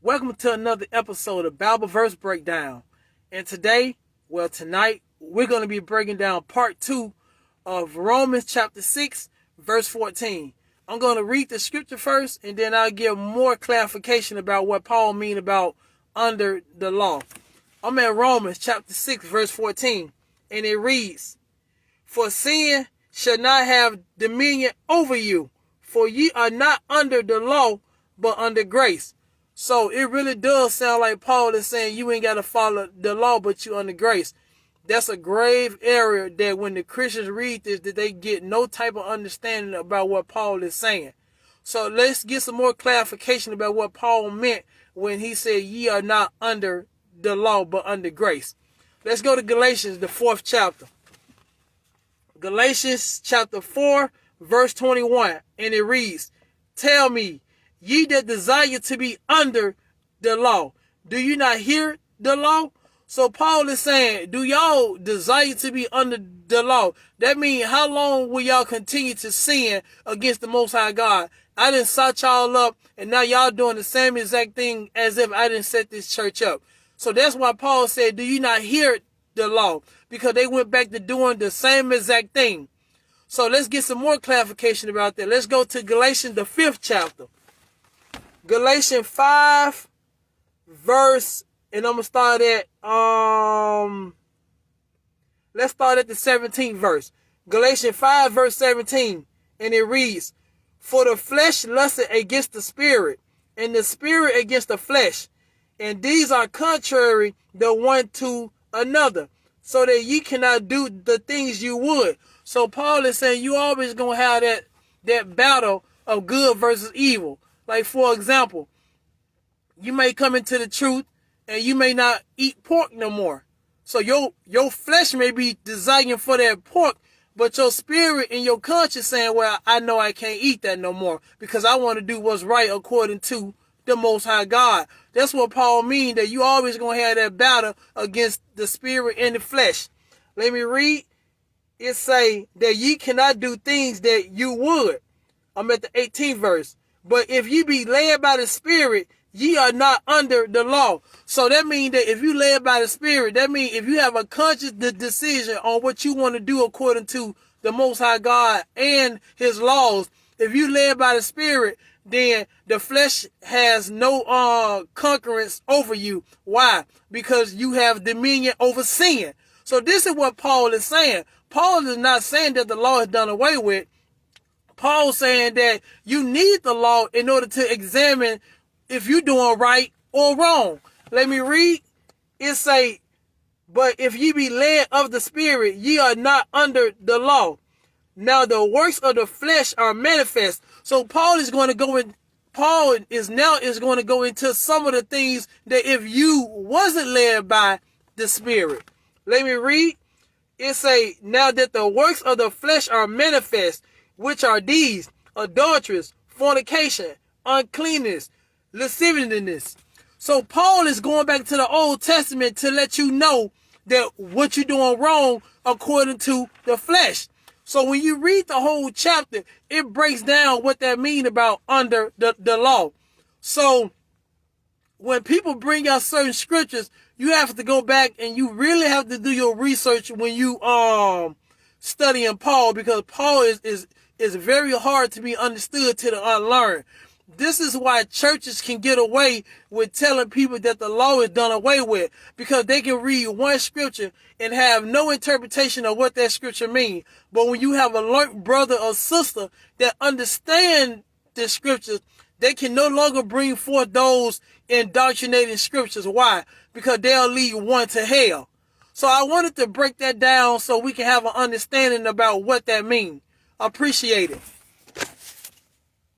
Welcome to another episode of Bible Verse Breakdown. And tonight, we're going to be breaking down part 2 of Romans chapter 6, verse 14. I'm going to read the scripture first, and then I'll give more clarification about what Paul means about under the law. I'm at Romans chapter 6, verse 14, and it reads, "For sin shall not have dominion over you, for ye are not under the law, but under grace." So it really does sound like Paul is saying you ain't got to follow the law, but you under grace. That's a grave area that when the Christians read this, that they get no type of understanding about what Paul is saying. So let's get some more clarification about what Paul meant when he said ye are not under the law, but under grace. Let's go to Galatians, the 4th chapter. Galatians chapter 4, verse 21. And it reads, "Tell me, ye that desire to be under the law, do you not hear the law?" So Paul is saying, do y'all desire to be under the law? That means how long will y'all continue to sin against the Most High God? I didn't set y'all up, and now y'all doing the same exact thing as if I didn't set this church up. So that's why Paul said, do you not hear the law? Because they went back to doing the same exact thing. So let's get some more clarification about that. Let's go to Galatians, the 5th chapter. Galatians 5, verse, and I'm going to start at, let's start at the 17th verse. Galatians 5, verse 17, and it reads, "For the flesh lusteth against the spirit, and the spirit against the flesh. And these are contrary the one to another, so that ye cannot do the things you would." So Paul is saying you always going to have that battle of good versus evil. Like, for example, you may come into the truth and you may not eat pork no more. So your flesh may be desiring for that pork, but your spirit and your conscience saying, well, I know I can't eat that no more because I want to do what's right according to the Most High God. That's what Paul means, that you always going to have that battle against the spirit and the flesh. Let me read. It say that ye cannot do things that you would. I'm at the 18th verse. "But if ye be led by the Spirit, ye are not under the law." So that means that if you led by the Spirit, that means if you have a conscious decision on what you want to do according to the Most High God and His laws, if you led by the Spirit, then the flesh has no concurrence over you. Why? Because you have dominion over sin. So this is what Paul is saying. Paul is not saying that the law is done away with. Paul's saying that you need the law in order to examine if you're doing right or wrong. Let me read. It say, "But if ye be led of the Spirit, ye are not under the law. Now the works of the flesh are manifest." So Paul is going to go in. Paul is going to go into some of the things that if you wasn't led by the Spirit. Let me read. It say, "Now that the works of the flesh are manifest, which are these: adulteries, fornication, uncleanness, lasciviousness." So Paul is going back to the Old Testament to let you know that what you're doing wrong according to the flesh. So when you read the whole chapter, it breaks down what that means about under the law. So when people bring out certain scriptures, you have to go back and you really have to do your research when you studying Paul, because Paul is very hard to be understood to the unlearned. This is why churches can get away with telling people that the law is done away with, because they can read one scripture and have no interpretation of what that scripture means. But when you have a learned brother or sister that understand the scriptures, they can no longer bring forth those indoctrinating scriptures. Why? Because they'll lead one to hell. So I wanted to break that down so we can have an understanding about what that means. Appreciate it.